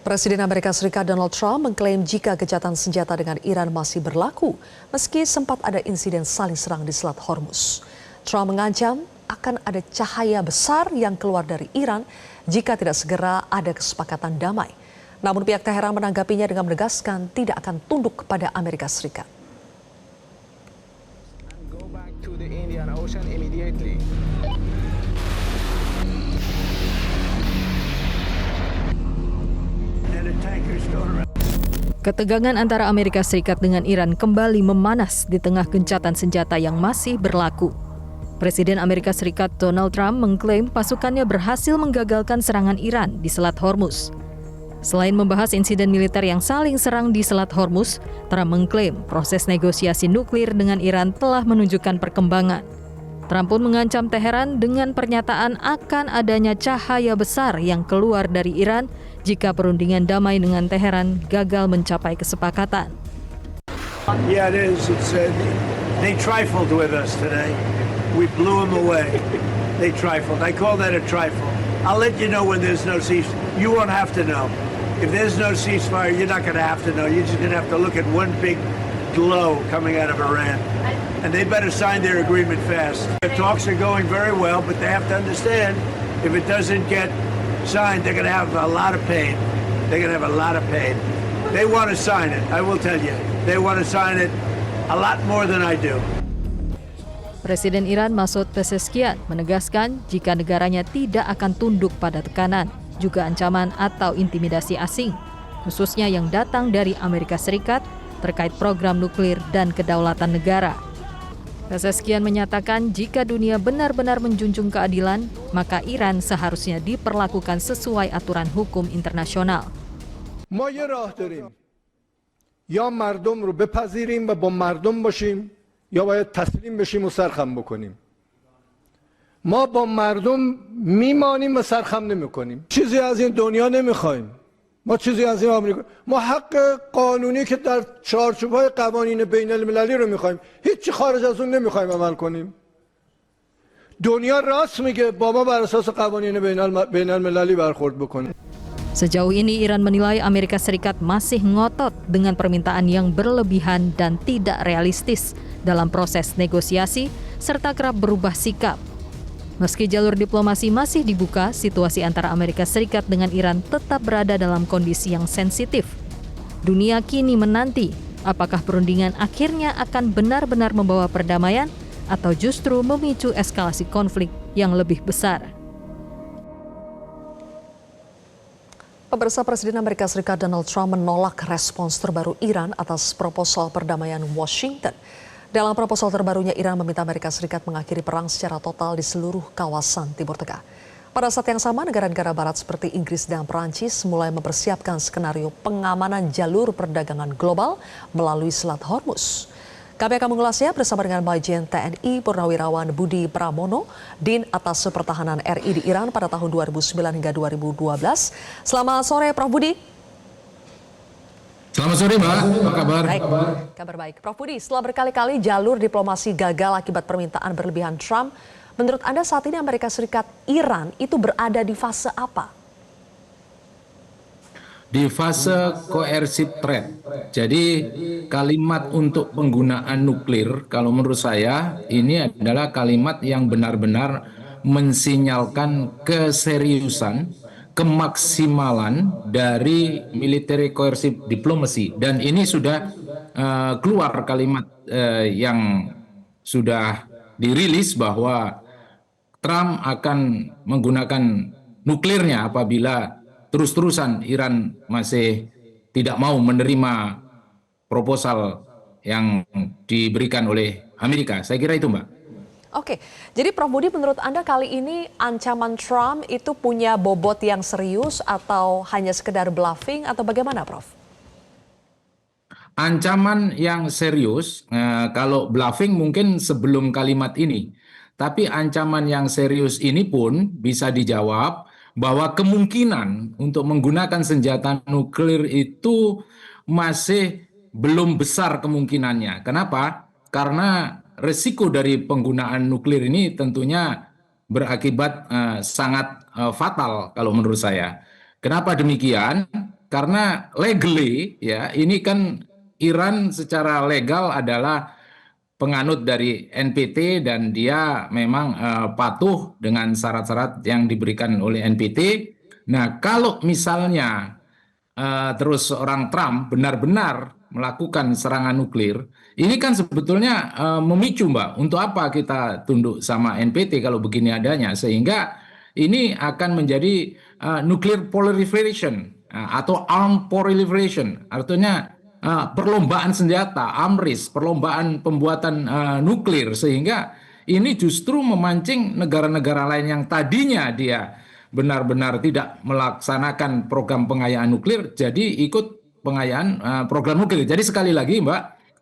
Presiden Amerika Serikat Donald Trump mengklaim jika gencatan senjata dengan Iran masih berlaku, meski sempat ada insiden saling serang di Selat Hormuz. Trump mengancam akan ada cahaya besar yang keluar dari Iran jika tidak segera ada kesepakatan damai. Namun pihak Teheran menanggapinya dengan menegaskan tidak akan tunduk kepada Amerika Serikat. Ketegangan antara Amerika Serikat dengan Iran kembali memanas di tengah gencatan senjata yang masih berlaku. Presiden Amerika Serikat Donald Trump mengklaim pasukannya berhasil menggagalkan serangan Iran di Selat Hormuz. Selain membahas insiden militer yang saling serang di Selat Hormuz, Trump mengklaim proses negosiasi nuklir dengan Iran telah menunjukkan perkembangan. Trump pun mengancam Teheran dengan pernyataan akan adanya cahaya besar yang keluar dari Iran jika perundingan damai dengan Teheran gagal mencapai kesepakatan. Yeah, it is. They trifled with us today. We blew them away. They trifled. I call that a trifle. I'll let you know when there's no ceasefire. You won't have to know. If there's no ceasefire, you're not going to have to know. You're just going to have to look at one big glow coming out of Iran. And they better sign their agreement fast. The talks are going very well, but they have to understand if it doesn't get signed, they're going to have a lot of pain. They're going to have a lot of pain. They want to sign it, I will tell you. They want to sign it a lot more than I do. Presiden Iran Masoud Pezeshkian menegaskan jika negaranya tidak akan tunduk pada tekanan, juga ancaman atau intimidasi asing, khususnya yang datang dari Amerika Serikat terkait program nuklir dan kedaulatan negara. Pezeshkian menyatakan jika dunia benar-benar menjunjung keadilan, maka Iran seharusnya diperlakukan sesuai aturan hukum internasional. ما یه راه داریم یا مردم رو بپذیریم و با مردم باشیم یا باید تسلیم بشیم و سرخم بکنیم. ما با مردم میمانیم و سرخم نمیکنیم. چیزی از این دنیا نمیخوایم. ما چیزی از این آمریکا، ما حق قانونی که در چارچوب‌های قوانین بین المللی رو میخوایم. هیچی خارج از اون نمیخوایم عمل کنیم. دنیا راست میگه با ما بر اساس قوانین بین المللی برخورد بکنیم. Sejauh ini Iran menilai Amerika Serikat masih ngotot dengan permintaan yang berlebihan dan tidak realistis dalam proses negosiasi serta kerap berubah sikap. Meski jalur diplomasi masih dibuka, situasi antara Amerika Serikat dengan Iran tetap berada dalam kondisi yang sensitif. Dunia kini menanti apakah perundingan akhirnya akan benar-benar membawa perdamaian atau justru memicu eskalasi konflik yang lebih besar. Pemirsa, Presiden Amerika Serikat Donald Trump menolak respons terbaru Iran atas proposal perdamaian Washington. Dalam proposal terbarunya, Iran meminta Amerika Serikat mengakhiri perang secara total di seluruh kawasan Timur Tengah. Pada saat yang sama, negara-negara barat seperti Inggris dan Perancis mulai mempersiapkan skenario pengamanan jalur perdagangan global melalui Selat Hormuz. Kami akan mengulasnya bersama dengan Majen TNI Purnawirawan Budi Pramono, Din Atas Pertahanan RI di Iran pada tahun 2009 hingga 2012. Selamat sore, Prof. Budi. Selamat sore, Mbak. Apa kabar? Baik, kabar baik. Prof. Budi, setelah berkali-kali jalur diplomasi gagal akibat permintaan berlebihan Trump, menurut Anda saat ini Amerika Serikat Iran itu berada di fase apa? Di fase coercive threat. Jadi kalimat untuk penggunaan nuklir kalau menurut saya ini adalah kalimat yang benar-benar mensinyalkan keseriusan, kemaksimalan dari military coercive diplomacy, dan ini sudah keluar kalimat yang sudah dirilis bahwa Trump akan menggunakan nuklirnya apabila terus-terusan Iran masih tidak mau menerima proposal yang diberikan oleh Amerika. Saya kira itu, Mbak. Oke, jadi Prof. Budi, menurut Anda kali ini ancaman Trump itu punya bobot yang serius atau hanya sekedar bluffing atau bagaimana, Prof? Ancaman yang serius, kalau bluffing mungkin sebelum kalimat ini. Tapi ancaman yang serius ini pun bisa dijawab bahwa kemungkinan untuk menggunakan senjata nuklir itu masih belum besar kemungkinannya. Kenapa? Karena resiko dari penggunaan nuklir ini tentunya berakibat sangat fatal kalau menurut saya. Kenapa demikian? karena legally ya ini kan Iran secara legal adalah penganut dari NPT dan dia memang patuh dengan syarat-syarat yang diberikan oleh NPT. Nah, kalau misalnya terus seorang Trump benar-benar melakukan serangan nuklir, ini kan sebetulnya memicu, Mbak, untuk apa kita tunduk sama NPT kalau begini adanya, sehingga ini akan menjadi nuclear proliferation atau armed proliferation, artinya perlombaan senjata, arms race, perlombaan pembuatan nuklir, sehingga ini justru memancing negara-negara lain yang tadinya dia benar-benar tidak melaksanakan program pengayaan nuklir, jadi ikut pengayaan program nuklir. Jadi sekali lagi, Mbak,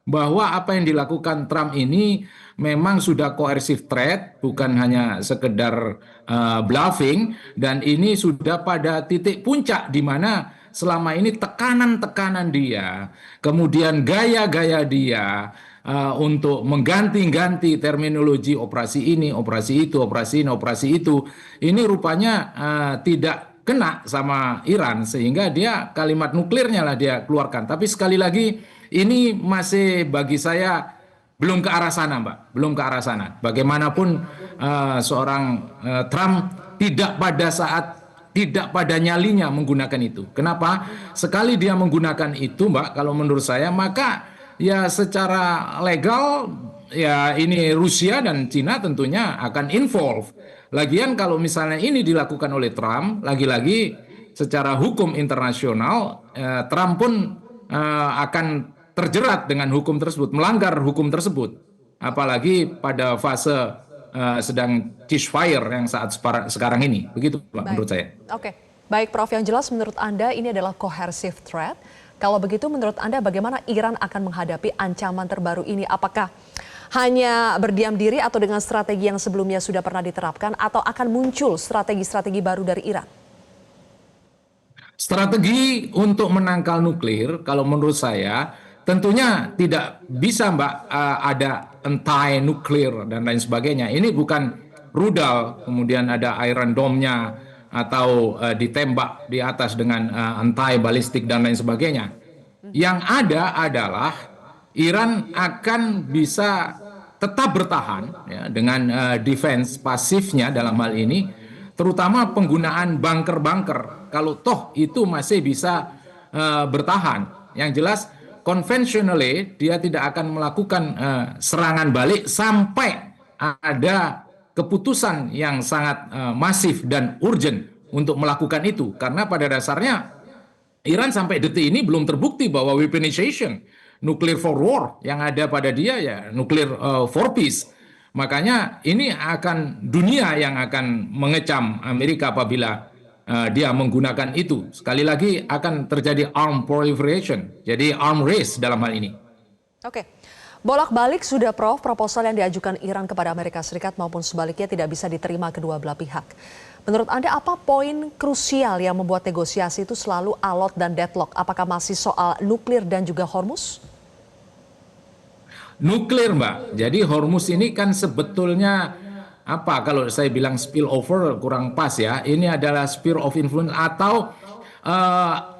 bahwa apa yang dilakukan Trump ini memang sudah coercive threat, bukan hanya sekedar bluffing, dan ini sudah pada titik puncak di mana selama ini tekanan-tekanan dia, kemudian gaya-gaya dia untuk mengganti-ganti terminologi operasi ini, operasi itu, operasi ini, operasi itu, ini rupanya tidak kena sama Iran, sehingga dia kalimat nuklirnya lah dia keluarkan. Tapi sekali lagi, ini masih bagi saya belum ke arah sana, Mbak, belum ke arah sana. Bagaimanapun seorang Trump tidak pada nyalinya menggunakan itu. Kenapa? Sekali dia menggunakan itu, Mbak, kalau menurut saya, maka ya secara legal ya ini Rusia dan Cina tentunya akan involve. Lagian kalau misalnya ini dilakukan oleh Trump, lagi-lagi secara hukum internasional Trump pun akan terjerat dengan hukum tersebut, melanggar hukum tersebut. Apalagi pada fase sedang ceasefire yang saat sekarang ini. Begitu, Pak, menurut saya. Oke, baik Prof, yang jelas menurut Anda ini adalah coercive threat. Kalau begitu menurut Anda bagaimana Iran akan menghadapi ancaman terbaru ini? Apakah hanya berdiam diri atau dengan strategi yang sebelumnya sudah pernah diterapkan, atau akan muncul strategi-strategi baru dari Iran? Strategi untuk menangkal nuklir kalau menurut saya tentunya tidak bisa, Mbak, ada anti-nuklir dan lain sebagainya. Ini bukan rudal, kemudian ada Iron Dome-nya, atau ditembak di atas dengan anti-balistik dan lain sebagainya. Yang ada adalah Iran akan bisa tetap bertahan ya, dengan defense pasifnya dalam hal ini, terutama penggunaan bunker-bunker. Kalau toh itu masih bisa bertahan. Yang jelas, conventionally dia tidak akan melakukan serangan balik sampai ada keputusan yang sangat masif dan urgent untuk melakukan itu. Karena pada dasarnya Iran sampai detik ini belum terbukti bahwa weaponization, nuclear for war yang ada pada dia ya nuclear for peace. Makanya ini akan dunia yang akan mengecam Amerika apabila dia menggunakan itu. Sekali lagi akan terjadi armed proliferation, jadi arms race dalam hal ini. Oke. Bolak-balik sudah, Prof, proposal yang diajukan Iran kepada Amerika Serikat maupun sebaliknya tidak bisa diterima kedua belah pihak. Menurut Anda apa poin krusial yang membuat negosiasi itu selalu alot dan deadlock? Apakah masih soal nuklir dan juga Hormuz? Nuklir, Mbak. Jadi Hormuz ini kan sebetulnya apa kalau saya bilang spillover kurang pas ya. Ini adalah sphere of influence atau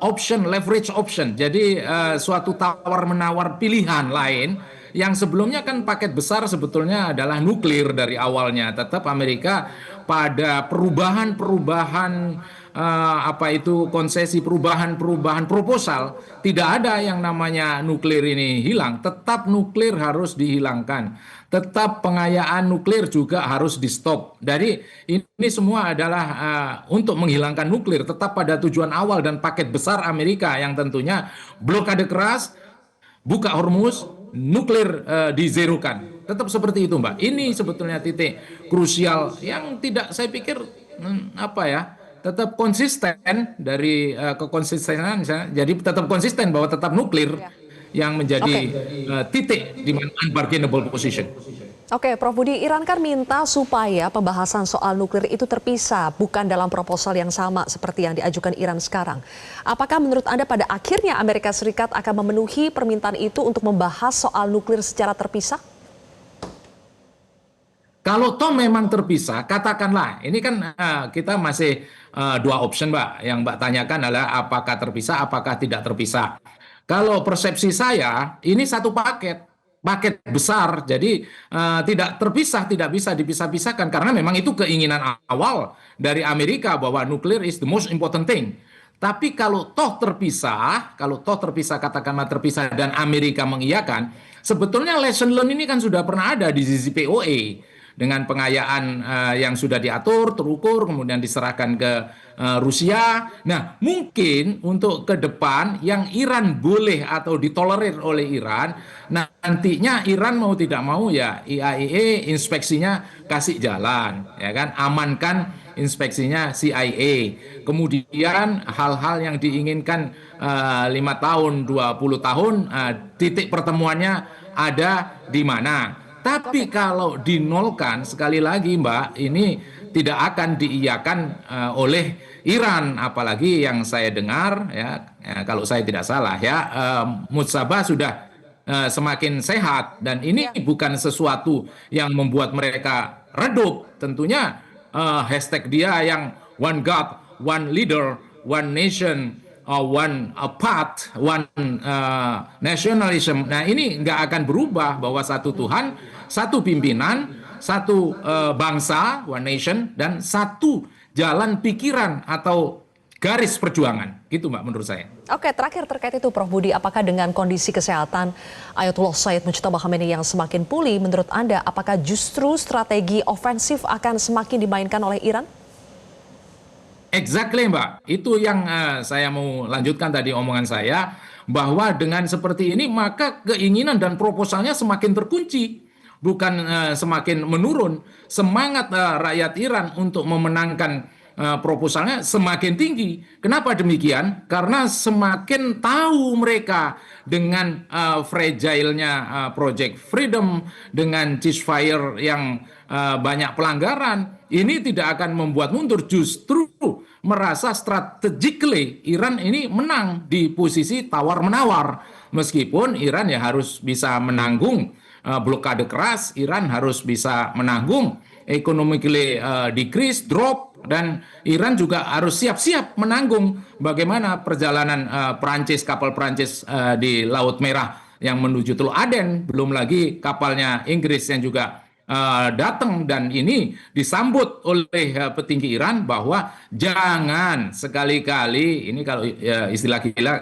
option, leverage option. Jadi suatu tawar-menawar pilihan lain yang sebelumnya kan paket besar sebetulnya adalah nuklir dari awalnya. Tetap Amerika pada perubahan-perubahan apa itu konsesi, perubahan-perubahan proposal, tidak ada yang namanya nuklir ini hilang. Tetap nuklir harus dihilangkan. Tetap pengayaan nuklir juga harus di stop. Jadi ini semua adalah untuk menghilangkan nuklir, tetap pada tujuan awal dan paket besar Amerika yang tentunya blokade keras, buka Hormuz, nuklir dizerokan. Tetap seperti itu, Mbak. Ini sebetulnya titik krusial yang tidak saya pikir tetap konsisten dari kekonsistenan. Jadi tetap konsisten bahwa tetap nuklir yang menjadi titik di mana unbargainable position. Oke, Prof Budi, Iran kan minta supaya pembahasan soal nuklir itu terpisah, bukan dalam proposal yang sama seperti yang diajukan Iran sekarang. Apakah menurut Anda pada akhirnya Amerika Serikat akan memenuhi permintaan itu untuk membahas soal nuklir secara terpisah? Kalau toh memang terpisah, katakanlah, ini kan kita masih dua option, Mbak. Yang Mbak tanyakan adalah apakah terpisah, apakah tidak terpisah. Kalau persepsi saya, ini satu paket besar, jadi tidak terpisah, tidak bisa dipisah-pisahkan karena memang itu keinginan awal dari Amerika bahwa nuklir is the most important thing. Tapi kalau toh terpisah katakanlah terpisah dan Amerika mengiyakan, sebetulnya lesson learned ini kan sudah pernah ada di JCPOA dengan pengayaan yang sudah diatur, terukur, kemudian diserahkan ke Rusia. Nah, mungkin untuk ke depan yang Iran boleh atau ditolerir oleh Iran, nah nantinya Iran mau tidak mau ya IAEA inspeksinya kasih jalan, ya kan, amankan inspeksinya CIA. Kemudian hal-hal yang diinginkan 5 tahun, 20 tahun, titik pertemuannya ada di mana. Tapi kalau dinolkan, sekali lagi Mbak, ini tidak akan diiyakan oleh Iran. Apalagi yang saya dengar, ya kalau saya tidak salah ya, Mutsabah sudah semakin sehat. Dan ini bukan sesuatu yang membuat mereka redup. Tentunya hashtag dia yang one God, one leader, one nation, one path, one nationalism. Nah ini nggak akan berubah bahwa satu Tuhan, satu pimpinan, satu bangsa, one nation, dan satu jalan pikiran atau garis perjuangan. Gitu Mbak menurut saya. Oke, terakhir terkait itu Prof Budi, apakah dengan kondisi kesehatan Ayatullah Sayyid Mujtaba Khamenei yang semakin pulih, menurut Anda apakah justru strategi ofensif akan semakin dimainkan oleh Iran? Exactly Mbak, itu yang saya mau lanjutkan tadi omongan saya, bahwa dengan seperti ini maka keinginan dan proposalnya semakin terkunci, bukan semakin menurun. Semangat rakyat Iran untuk memenangkan proposalnya semakin tinggi. Kenapa demikian? Karena semakin tahu mereka dengan fragile-nya Project Freedom, dengan ceasefire yang banyak pelanggaran, ini tidak akan membuat mundur, justru merasa strategically Iran ini menang di posisi tawar-menawar. Meskipun Iran ya harus bisa menanggung blokade keras, Iran harus bisa menanggung economically decrease, drop, dan Iran juga harus siap-siap menanggung bagaimana perjalanan Prancis, kapal Prancis di Laut Merah yang menuju Teluk Aden, belum lagi kapalnya Inggris yang juga datang, dan ini disambut oleh petinggi Iran bahwa jangan sekali-kali, ini kalau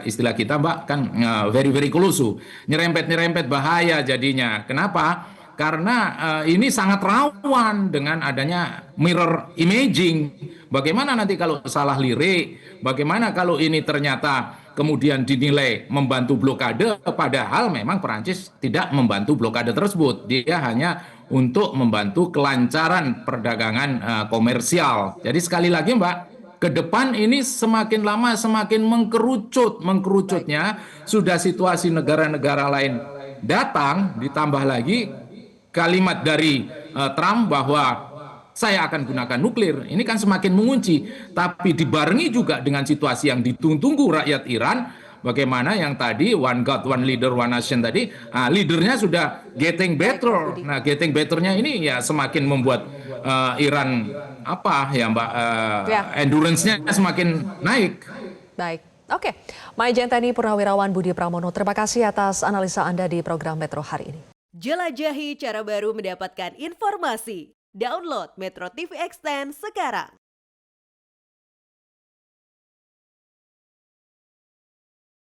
istilah kita Mbak kan very very close, nyerempet bahaya jadinya. Kenapa? Karena ini sangat rawan dengan adanya mirror imaging. Bagaimana nanti kalau salah lirik? Bagaimana kalau ini ternyata kemudian dinilai membantu blokade, padahal memang Perancis tidak membantu blokade tersebut. Dia hanya untuk membantu kelancaran perdagangan komersial. Jadi sekali lagi Mbak, ke depan ini semakin lama semakin mengkerucutnya. Sudah situasi negara-negara lain datang, ditambah lagi kalimat dari Trump bahwa saya akan gunakan nuklir, ini kan semakin mengunci. Tapi dibarengi juga dengan situasi yang ditunggu rakyat Iran, bagaimana yang tadi one God, one leader, one nation tadi, leadernya sudah getting better. Nah, getting betternya ini ya semakin membuat Iran Mbak, endurance-nya semakin naik. Baik, oke. Maya Jenteni, Purnawirawan Budi Pramono, terima kasih atas analisa Anda di program Metro hari ini. Jelajahi cara baru mendapatkan informasi. Download Metro TV Extend sekarang.